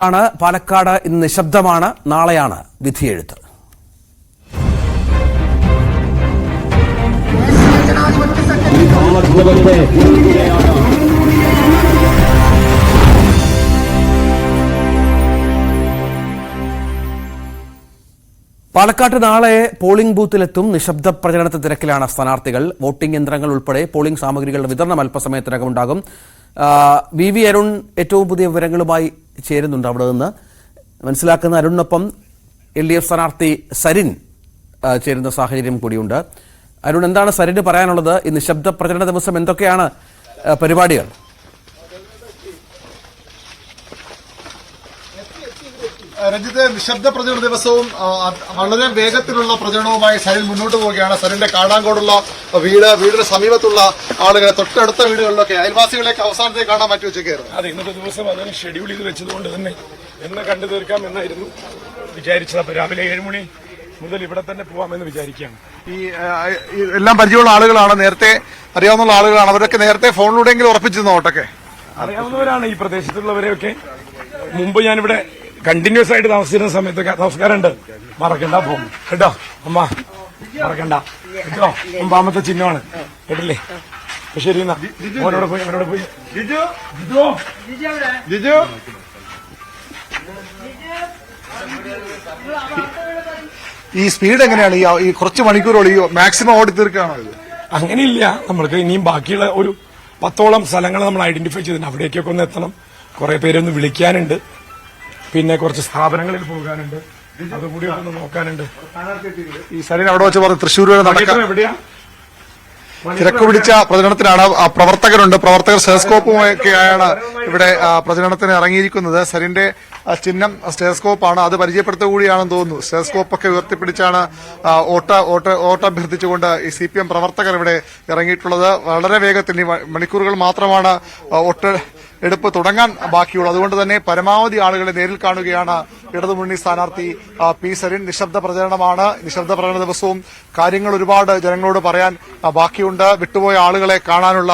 ആണ് പാലക്കാട് ഇന്ന് നിശബ്ദമാണ്. നാളെയാണ് വിധിയെഴുത്ത്. പാലക്കാട്ട് നാളെ പോളിംഗ് ബൂത്തിലെത്തും. നിശബ്ദ പ്രചരണത്തെ തിരക്കിലാണ് സ്ഥാനാർത്ഥികൾ. വോട്ടിംഗ് യന്ത്രങ്ങൾ ഉൾപ്പെടെ പോളിംഗ് സാമഗ്രികളുടെ വിതരണം അല്പസമയത്തിനകം ഉണ്ടാകും. വി അരുൺ ഏറ്റവും പുതിയ വിവരങ്ങളുമായി ചേരുന്നുണ്ട്. അവിടെ നിന്ന് മനസ്സിലാക്കുന്ന അരുണിനൊപ്പം LDF സ്ഥാനാർത്ഥി സരിൻ ചേരുന്ന സാഹചര്യം കൂടിയുണ്ട്. അരുൺ, എന്താണ് സരിന് പറയാനുള്ളത്? ഈ നിശബ്ദ പ്രചരണ ദിവസം എന്തൊക്കെയാണ് പരിപാടികൾ? രഞ്ജിത്ത്, നിശബ്ദ പ്രചരണ ദിവസവും വളരെ വേഗത്തിലുള്ള പ്രചരണവുമായി സരിൻ മുന്നോട്ട് പോവുകയാണ്. സരിന്റെ കാടാങ്കോടുള്ള വീടിന് സമീപത്തുള്ള ആളുകളെ, തൊട്ടടുത്ത വീടുകളിലൊക്കെ അയൽവാസികളെയൊക്കെ അവസാനത്തെ കാണാൻ മാറ്റി വെച്ചേക്കായിരുന്നു. അതെ, ഇന്നത്തെ ദിവസം അതിന് ഷെഡ്യൂൾ ചെയ്ത് വെച്ചതുകൊണ്ട് തന്നെ എന്ന് കണ്ടു തീർക്കാം എന്നായിരുന്നു വിചാരിച്ചത്. അപ്പൊ രാവിലെ 7 മണി മുതൽ ഇവിടെ തന്നെ പോവാമെന്ന് വിചാരിക്കുകയാണ്. ഈ എല്ലാം പരിചയമുള്ള ആളുകളാണ്, നേരത്തെ അറിയാവുന്ന ആളുകളാണ്. അവരൊക്കെ നേരത്തെ ഫോണിലൂടെയെങ്കിലും ഉറപ്പിച്ചിരുന്നു വോട്ടൊക്കെ അറിയാവുന്നവരാണ്. ഈ പ്രദേശത്തുള്ളവരെയൊക്കെ മുമ്പ് ഞാനിവിടെ കണ്ടിന്യൂസ് ആയിട്ട് താമസിച്ചിരുന്ന സമയത്തൊക്കെ നമസ്കാരമുണ്ട്, മറക്കണ്ട പോകും കേട്ടോ അമ്മ, മറക്കണ്ട കേട്ടോ. ഒമ്പാമത്തെ ചിഹ്നമാണ് കേട്ടില്ലേ? ശരി, എന്നാ അവനോട് പോയി ജിജു ഈ സ്പീഡ് എങ്ങനെയാണ്? ഈ കുറച്ച് മണിക്കൂറോളം ഈ മാക്സിമം ഓടി തീർക്കുകയാണോ ഇത്? അങ്ങനെയില്ല. നമ്മൾക്ക് ഇനിയും ബാക്കിയുള്ള ഒരു 10ഓളം സ്ഥലങ്ങൾ നമ്മൾ ഐഡന്റിഫൈ ചെയ്തിട്ടുണ്ട്. അവിടേക്കൊക്കെ ഒന്ന് എത്തണം. കുറെ പേരൊന്ന് വിളിക്കാനുണ്ട്, പിന്നെ കുറച്ച് സ്ഥാപനങ്ങളിൽ പോകാനുണ്ട്, അതുകൂടി ഒന്ന് നോക്കാനുണ്ട്. ഈ സരിൻ അവിടെ വെച്ച് പറഞ്ഞു തൃശ്ശൂർ എവിടെയാ തിരക്ക് പിടിച്ച പ്രചരണത്തിനാണ്. പ്രവർത്തകരുണ്ട്, പ്രവർത്തകർ സ്റ്റെതസ്കോപ്പുമൊക്കെയാണ് ഇവിടെ പ്രചരണത്തിന് ഇറങ്ങിയിരിക്കുന്നത്. സരിന്റെ ചിഹ്നം സ്റ്റെതസ്കോപ്പാണ്, അത് പരിചയപ്പെടുത്തുക കൂടിയാണെന്ന് തോന്നുന്നു. സ്റ്റെതസ്കോപ്പൊക്കെ ഉയർത്തിപ്പിടിച്ചാണ് വോട്ടഭ്യർത്ഥിച്ചുകൊണ്ട് ഈ CPM പ്രവർത്തകർ ഇവിടെ ഇറങ്ങിയിട്ടുള്ളത്. വളരെ വേഗത്തിൽ മണിക്കൂറുകൾ മാത്രമാണ് വോട്ട് എടുപ്പ് തുടങ്ങാൻ ബാക്കിയുള്ളൂ. അതുകൊണ്ട് തന്നെ പരമാവധി ആളുകളെ നേരിൽ കാണുകയാണ് ഇടതുമുന്നണി സ്ഥാനാർത്ഥി P സരിൻ. നിശബ്ദ പ്രചരണമാണ്. നിശബ്ദ പ്രചരണ ദിവസവും കാര്യങ്ങൾ ഒരുപാട് ജനങ്ങളോട് പറയാൻ ബാക്കിയുണ്ട്. വിട്ടുപോയ ആളുകളെ കാണാനുള്ള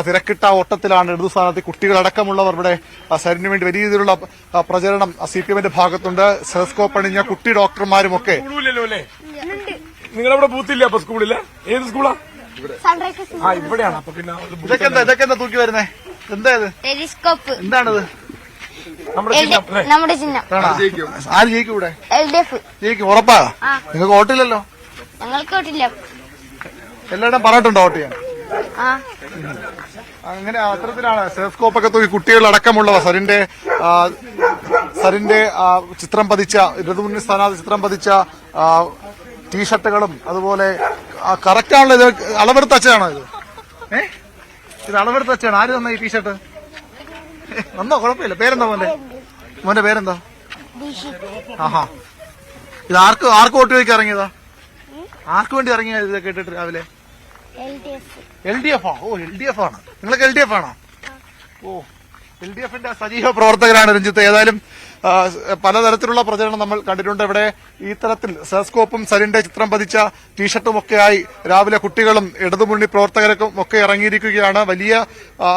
തിരക്കിട്ട ഓട്ടത്തിലാണ് ഇടതു സ്ഥാനാർത്ഥി. കുട്ടികളടക്കമുള്ളവർ ഇവിടെ സരിന് വേണ്ടി വലിയ രീതിയിലുള്ള പ്രചരണം CPMന്റെ ഭാഗത്തുണ്ട്. സ്റ്റെതസ്കോപ്പ് അണിഞ്ഞ കുട്ടി ഡോക്ടർമാരുമൊക്കെ. നിങ്ങളവിടെ ബൂത്തില്ല? അപ്പൊ സ്കൂളില്ല? ഏത് സ്കൂളാ? ഇവിടെയാണ്. അപ്പൊ പിന്നെ ഇതൊക്കെ എന്താ തൂക്കി വരുന്നേ? എന്താ ഇത്? എന്താണിത്? നമ്മുടെ ചിഹ്നം. ആര് ജയിക്കും ഇവിടെ? LDF ജയിക്കും, ഉറപ്പാ? നിങ്ങൾക്ക് വോട്ടില്ലല്ലോ? ഞങ്ങൾക്ക് വോട്ടില്ല. എല്ലായിടം പറഞ്ഞിട്ടുണ്ടോ വോട്ട് ചെയ്യാൻ? അങ്ങനെ അത്തരത്തിലാണ് സ്റ്റെതസ്കോപ്പൊക്കെ തൂക്കി കുട്ടികളടക്കമുള്ളവ സരിന്റെ ചിത്രം പതിച്ച, ഇടതുമുന്നണി സ്ഥാനാർത്ഥി ചിത്രം പതിച്ച ടീഷർട്ടുകളും അതുപോലെ കറക്റ്റാണല്ലോ. ഇത് അളവെടുത്ത് അച്ഛനാണോ ഇത്? ഇത് അളവെടുത്ത് അച്ഛനാണ്. ആര് തന്ന ഈ ടീഷർട്ട്? വന്നോ, കുഴപ്പമില്ല. പേരെന്താ മോന്റെ പേരെന്താ? ആഹാ, ഇത് ആർക്ക് വോട്ട് ചോദിക്കാൻ ഇറങ്ങിയതാ? ആർക്ക് വേണ്ടി ഇറങ്ങിയ ഇതൊക്കെ ഇട്ടിട്ട് രാവിലെ? LDF ഓ, LDF ആണ്. നിങ്ങൾക്ക് LDF ആണോ? ഓ, LDFന്റെ സജീവ പ്രവർത്തകരാണ് രഞ്ജിത്ത്. ഏതായാലും പലതരത്തിലുള്ള പ്രചരണം നമ്മൾ കണ്ടിട്ടുണ്ട്. ഇവിടെ ഈ തരത്തിൽ സ്റ്റെതസ്കോപ്പും സരിന്റെ ചിത്രം പതിച്ച ടീഷർട്ടും ഒക്കെയായി രാവിലെ കുട്ടികളും ഇടതുമുന്നണി പ്രവർത്തകർക്കും ഒക്കെ ഇറങ്ങിയിരിക്കുകയാണ്. വലിയ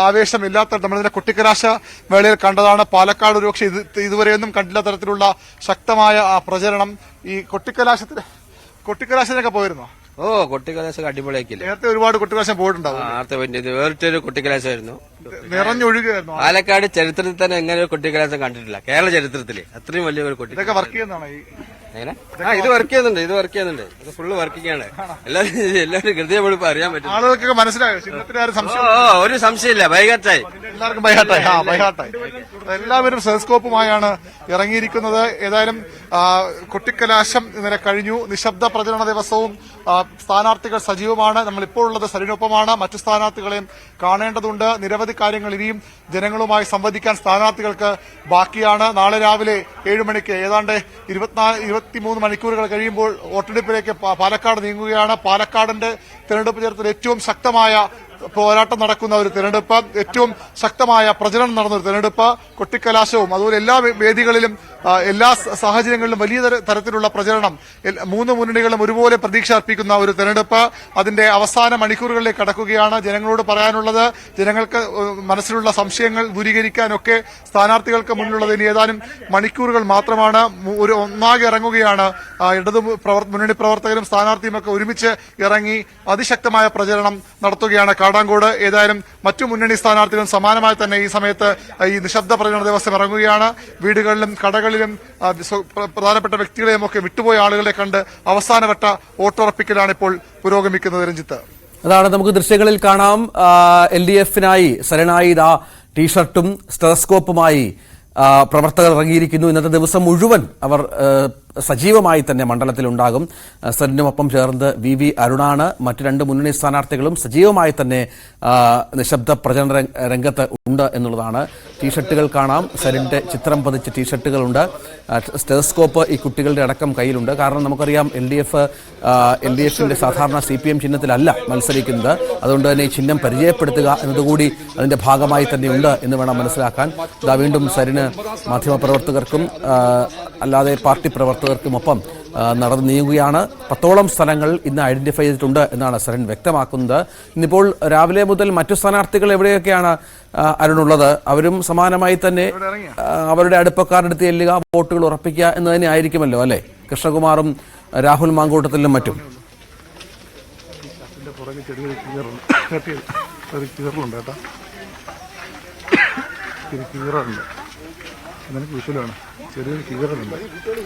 ആവേശമില്ലാത്ത നമ്മളിതിന്റെ കൊട്ടിക്കലാശ വേളയിൽ കണ്ടതാണ്. പാലക്കാട് ഒരുപക്ഷെ ഇതുവരെയൊന്നും കണ്ടില്ല തരത്തിലുള്ള ശക്തമായ പ്രചരണം. ഈ കൊട്ടിക്കലാശത്തിനൊക്കെ പോയിരുന്നോ? ഓ, കൊട്ടിക്കലാശം അടിപൊളിയാക്കില്ലേ. നേരത്തെ ഒരുപാട് കൊട്ടിക്കലാശം പോയിട്ടുണ്ടാവും. വേറിട്ടൊരു കൊട്ടിക്കലാശമായിരുന്നു. നിറഞ്ഞൊഴുകുകയായിരുന്നു. പാലക്കാട് ചരിത്രത്തിൽ തന്നെ എങ്ങനെ ഒരു കൊട്ടിക്കലാശം കണ്ടിട്ടില്ല. കേരള ചരിത്രത്തില് അത്രയും വലിയ ഒരു കൊട്ടി. ഇതൊക്കെ വർക്ക് ചെയ്യുന്നതാണോ? എങ്ങനെ? ഇത് വർക്ക് ചെയ്യുന്നുണ്ട്. ഇത് ഫുള്ള് വർക്കിംഗ് ആണ്. എല്ലാവരും കൃത്യമായി അറിയാൻ പറ്റും. ആളുകൾക്ക് മനസ്സിലായോ? ഒരു സംശയമില്ല. ബൈഹാർട്ടായി, എല്ലാവർക്കും ബൈഹാർട്ടായി. എല്ലാവരും സ്റ്റെതസ്കോപ്പുമായാണ് ഇറങ്ങിയിരിക്കുന്നത്. ഏതായാലും കൊട്ടിക്കലാശം ഇന്നലെ കഴിഞ്ഞു. നിശബ്ദ പ്രചരണ ദിവസവും സ്ഥാനാർത്ഥികൾ സജീവമാണ്. നമ്മളിപ്പോൾ ഉള്ളത് സരിനൊപ്പമാണ്. മറ്റു സ്ഥാനാർത്ഥികളെയും കാണേണ്ടതുണ്ട്. നിരവധി കാര്യങ്ങൾ ഇനിയും ജനങ്ങളുമായി സംവദിക്കാൻ സ്ഥാനാർത്ഥികൾക്ക് ബാക്കിയാണ്. നാളെ രാവിലെ 7 മണിക്ക് ഏതാണ്ട് 23 മണിക്കൂറുകൾ കഴിയുമ്പോൾ വോട്ടെടുപ്പിലേക്ക് പാലക്കാട് നീങ്ങുകയാണ്. പാലക്കാടിന്റെ തെരഞ്ഞെടുപ്പ് ചരിത്രത്തിൽ ഏറ്റവും ശക്തമായ പോരാട്ടം നടക്കുന്ന ഒരു തെരഞ്ഞെടുപ്പ്, ഏറ്റവും ശക്തമായ പ്രചരണം നടന്ന ഒരു തെരഞ്ഞെടുപ്പ്, കൊട്ടിക്കലാശവും അതുപോലെ എല്ലാ വേദികളിലും എല്ലാ സാഹചര്യങ്ങളിലും വലിയ തരത്തിലുള്ള പ്രചരണം, മൂന്ന് മുന്നണികളും ഒരുപോലെ പ്രതീക്ഷ അർപ്പിക്കുന്ന ഒരു തെരഞ്ഞെടുപ്പ് അതിന്റെ അവസാന മണിക്കൂറുകളിലേക്ക് കടക്കുകയാണ്. ജനങ്ങളോട് പറയാനുള്ളത്, ജനങ്ങൾക്ക് മനസ്സിലുള്ള സംശയങ്ങൾ ദൂരീകരിക്കാനൊക്കെ സ്ഥാനാർത്ഥികൾക്ക് മുന്നിലുള്ളത് ഇനി ഏതാനും മണിക്കൂറുകൾ മാത്രമാണ്. ഒന്നാകെ ഇറങ്ങുകയാണ് ഇടതു മുന്നണി പ്രവർത്തകരും സ്ഥാനാർത്ഥിയുമൊക്കെ ഒരുമിച്ച് ഇറങ്ങി അതിശക്തമായ പ്രചരണം നടത്തുകയാണ് കാടാങ്കോട്. ഏതായാലും മറ്റു മുന്നണി സ്ഥാനാർത്ഥികളും സമാനമായി തന്നെ ഈ സമയത്ത് ഈ നിശബ്ദ പ്രചരണ ദിവസം ഇറങ്ങുകയാണ്. വീടുകളിലും കടകളിലും പ്രധാനപ്പെട്ട വ്യക്തികളെയും ഒക്കെ വിട്ടുപോയ ആളുകളെ കണ്ട് അവസാനവട്ട വോട്ടുറപ്പിക്കലാണ് ഇപ്പോൾ പുരോഗമിക്കുന്നത്. രഞ്ജിത്ത്, അതാണ് നമുക്ക് ദൃശ്യങ്ങളിൽ കാണാം. LDF-നായി സരനായി ടീഷർട്ടും സ്റ്റെതസ്കോപ്പുമായി പ്രവർത്തകർ ഇറങ്ങിയിരിക്കുന്നു. ഇന്നത്തെ ദിവസം മുഴുവൻ അവർ സജീവമായി തന്നെ മണ്ഡലത്തിലുണ്ടാകും. സരിനുമൊപ്പം ചേർന്ന് VV അരുണാണ്. മറ്റ് രണ്ട് മുന്നണി സ്ഥാനാർത്ഥികളും സജീവമായി തന്നെ നിശബ്ദ പ്രചരണ രംഗത്ത് ഉണ്ട് എന്നുള്ളതാണ്. ടീഷർട്ടുകൾ കാണാം, സരിന്റെ ചിത്രം പതിച്ച ടീഷർട്ടുകളുണ്ട്. സ്റ്റെതസ്കോപ്പ് ഈ കുട്ടികളുടെ അടക്കം കയ്യിലുണ്ട്. കാരണം നമുക്കറിയാം LDF-ന്റെ സാധാരണ CPM ചിഹ്നത്തിലല്ല മത്സരിക്കുന്നത്. അതുകൊണ്ട് തന്നെ ഈ ചിഹ്നം പരിചയപ്പെടുത്തുക എന്നതുകൂടി അതിന്റെ ഭാഗമായി തന്നെയുണ്ട് എന്ന് വേണം മനസ്സിലാക്കാൻ. ഇതാ വീണ്ടും സരിന് മാധ്യമപ്രവർത്തകർക്കും അല്ലാതെ പാർട്ടി പ്രവർത്തകർക്കുമൊപ്പം നടന്നു നീങ്ങുകയാണ്. 10ഓളം സ്ഥലങ്ങൾ ഇന്ന് ഐഡന്റിഫൈ ചെയ്തിട്ടുണ്ട് എന്നാണ് സരൻ വ്യക്തമാക്കുന്നത്. ഇന്നിപ്പോൾ രാവിലെ മുതൽ മറ്റു സ്ഥാനാർത്ഥികൾ എവിടെയൊക്കെയാണ് അരുണുള്ളത്? അവരും സമാനമായി തന്നെ അവരുടെ അടുപ്പക്കാരുടെ അടുത്ത് ചെല്ലുക, വോട്ടുകൾ ഉറപ്പിക്കുക എന്ന് തന്നെ ആയിരിക്കുമല്ലോ അല്ലെ? കൃഷ്ണകുമാറും രാഹുൽ മാങ്കൂട്ടത്തിലും മറ്റും.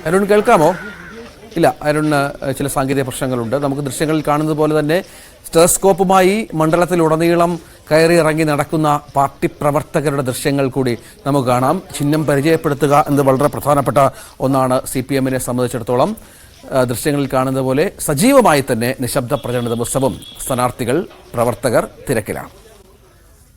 അരുൺ കേൾക്കാമോ? ഇല്ല, അരുണ് ചില സാങ്കേതിക പ്രശ്നങ്ങളുണ്ട്. നമുക്ക് ദൃശ്യങ്ങളിൽ കാണുന്നത് പോലെ തന്നെ സ്റ്റെതസ്കോപ്പുമായി മണ്ഡലത്തിലുടനീളം കയറി ഇറങ്ങി നടക്കുന്ന പാർട്ടി പ്രവർത്തകരുടെ ദൃശ്യങ്ങൾ കൂടി നമുക്ക് കാണാം. ചിഹ്നം പരിചയപ്പെടുത്തുക എന്നത് വളരെ പ്രധാനപ്പെട്ട ഒന്നാണ് CPM-നെ സംബന്ധിച്ചിടത്തോളം. ദൃശ്യങ്ങളിൽ കാണുന്നത് പോലെ സജീവമായി തന്നെ നിശബ്ദ പ്രചരണ ദിവസവും സ്ഥാനാർത്ഥികൾ, പ്രവർത്തകർ തിരക്കിലാണ്.